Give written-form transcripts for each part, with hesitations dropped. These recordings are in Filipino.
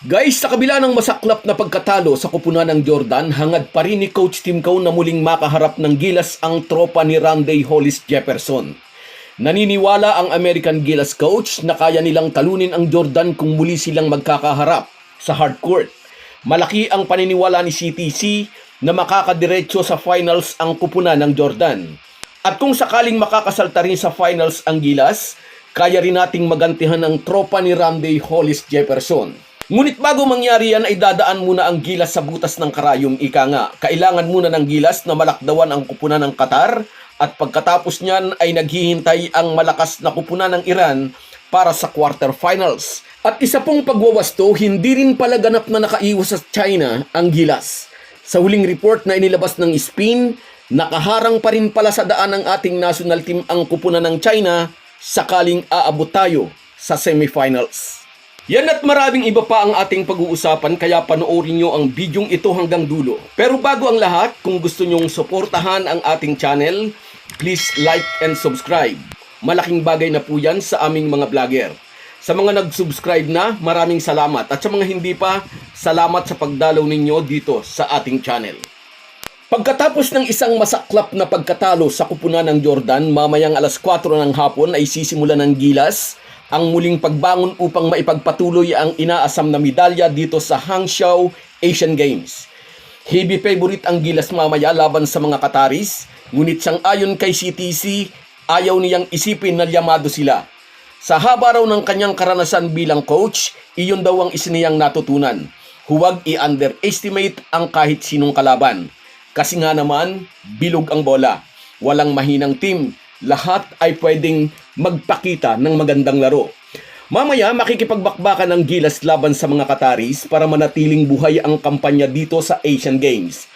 Guys, sa kabila ng masaklap na pagkatalo sa kupunan ng Jordan, hangad pa rin ni Coach Tim Cone na muling makaharap ng gilas ang tropa ni Randy Hollis Jefferson. Naniniwala ang American Gilas coach na kaya nilang talunin ang Jordan kung muli silang magkakaharap sa hardcourt. Malaki ang paniniwala ni CTC na makakadiretso sa finals ang kupunan ng Jordan. At kung sakaling makakasalta rin sa finals ang Gilas, kaya rin nating magantihan ang tropa ni Randy Hollis Jefferson. Ngunit bago mangyari yan ay dadaan muna ang Gilas sa butas ng karayom, ika nga. Kailangan muna ng Gilas na malakdawan ang kupunan ng Qatar at pagkatapos niyan ay naghihintay ang malakas na kupunan ng Iran para sa quarterfinals. At isa pong pagwawasto, hindi rin pala ganap na nakaiwas sa China ang Gilas. Sa huling report na inilabas ng SPIN, nakaharang pa rin pala sa daan ng ating national team ang kupunan ng China sakaling aabot tayo sa semifinals. Yan at maraming iba pa ang ating pag-uusapan kaya panoorin nyo ang bidyong ito hanggang dulo. Pero bago ang lahat, kung gusto nyong suportahan ang ating channel, please like and subscribe. Malaking bagay na po yan sa aming mga vlogger. Sa mga nag-subscribe na, maraming salamat. At sa mga hindi pa, salamat sa pagdalaw ninyo dito sa ating channel. Pagkatapos ng isang masaklap na pagkatalo sa kupunan ng Jordan, mamayang alas 4 ng hapon ay sisimulan ng Gilas ang muling pagbangon upang maipagpatuloy ang inaasam na medalya dito sa Hangzhou Asian Games. Heavy favorite ang Gilas mamaya laban sa mga Qataris, ngunit sang-ayon kay CTC, ayaw niyang isipin na liyamado sila. Sa haba raw ng kanyang karanasan bilang coach, iyon daw ang isiniyang natutunan. Huwag i-underestimate ang kahit sinong kalaban. Kasi nga naman, bilog ang bola. Walang mahinang team. Lahat ay pwedeng magpakita ng magandang laro. Mamaya makikipagbakbakan ng Gilas laban sa mga Qataris para manatiling buhay ang kampanya dito sa Asian Games.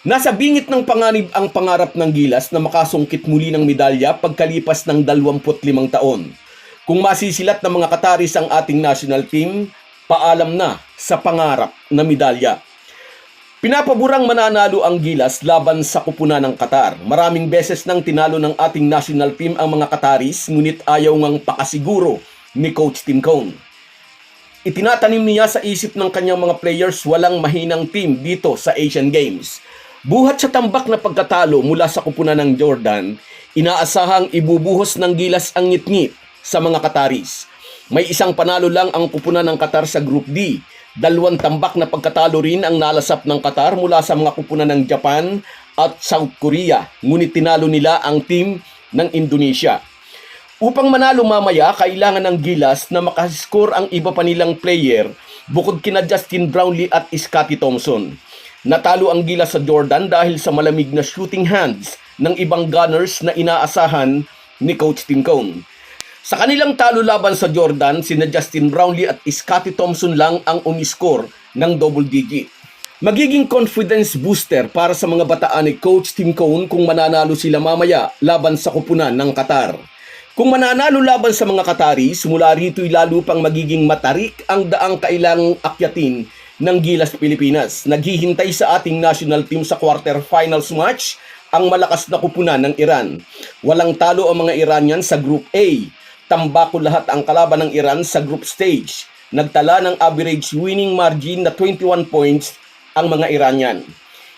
Nasa bingit ng panganib ang pangarap ng Gilas na makasungkit muli ng medalya pagkalipas ng 25 taon. Kung masisilat ng mga Qataris ang ating national team, paalam na sa pangarap na medalya. Pinapaburang mananalo ang Gilas laban sa kupunan ng Qatar. Maraming beses nang tinalo ng ating national team ang mga Qataris, ngunit ayaw ngang pakasiguro ni Coach Tim Cone. Itinatanim niya sa isip ng kanyang mga players walang mahinang team dito sa Asian Games. Buhat sa tambak na pagkatalo mula sa kupunan ng Jordan, inaasahang ibubuhos ng Gilas ang ngit-ngit sa mga Qataris. May isang panalo lang ang kupunan ng Qatar sa Group D. 2 tambak na pagkatalo rin ang nalasap ng Qatar mula sa mga kupunan ng Japan at South Korea, ngunit tinalo nila ang team ng Indonesia. Upang manalo mamaya, kailangan ng Gilas na makascore ang iba pa nilang player bukod kina Justin Brownlee at Scottie Thompson. Natalo ang Gilas sa Jordan dahil sa malamig na shooting hands ng ibang gunners na inaasahan ni Coach Tim Cone. Sa kanilang talo laban sa Jordan, sina Justin Brownlee at Scottie Thompson lang ang umiscore ng double digit. Magiging confidence booster para sa mga bataan ni Coach Tim Cone kung mananalo sila mamaya laban sa kupunan ng Qatar. Kung mananalo laban sa mga Qataris, mula rito'y lalo pang magiging matarik ang daang kailangang akyatin ng Gilas Pilipinas. Naghihintay sa ating national team sa quarterfinals match ang malakas na kupunan ng Iran. Walang talo ang mga Iranian sa Group A. Tambako lahat ang kalaban ng Iran sa group stage. Nagtala ng average winning margin na 21 points ang mga Iranian.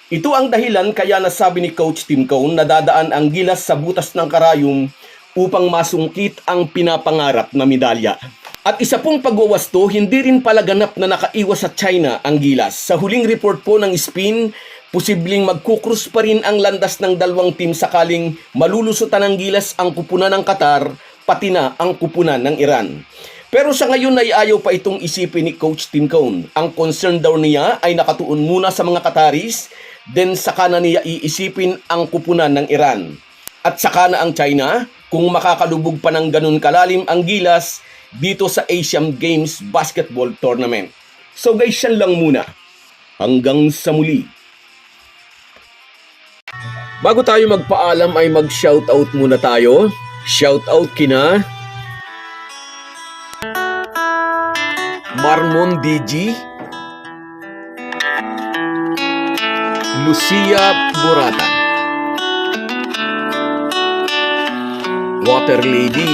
Ito ang dahilan kaya nasabi ni Coach Tim Cone na dadaan ang Gilas sa butas ng karayom upang masungkit ang pinapangarap na medalya. At isa pong pagwawasto, hindi rin pala ganap na nakaiwas sa China ang Gilas. Sa huling report po ng SPIN, posibleng magkukrus pa rin ang landas ng dalawang team sakaling malulusutan ng Gilas ang kupunan ng Qatar pati na ang kupunan ng Iran. Pero sa ngayon ay ayaw pa itong isipin ni Coach Tim Cone. Ang concern daw niya ay nakatuon muna sa mga Qataris, then saka na niya iisipin ang kupunan ng Iran. At saka na ang China, kung makakalubog pa ng ganun kalalim ang Gilas dito sa Asian Games Basketball Tournament. So guys, yan lang muna. Hanggang sa muli. Bago tayo magpaalam ay mag-shoutout muna tayo. Shoutout kina Marmon DG, Lucia Buratan, Water Lady,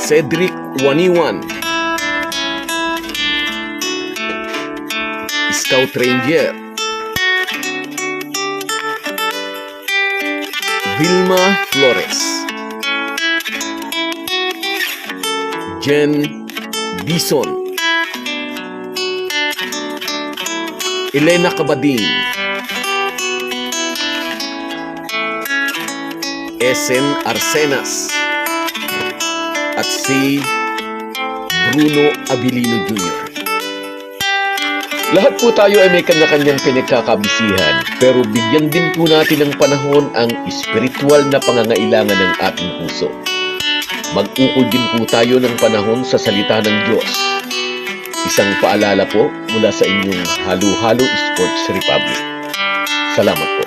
Cedric Waniwan, Scout Ranger, Vilma Flores, Jen Bison, Elena Cabadin, Esen Arsenas, at si Bruno Abilino Jr. Lahat po tayo ay may kanya-kanyang pinagkakabisihan, pero bigyan din po natin ng panahon ang espiritual na pangangailangan ng ating puso. Mag-ukol din po tayo ng panahon sa salita ng Diyos. Isang paalala po mula sa inyong Halo-Halo Sports Republic. Salamat po.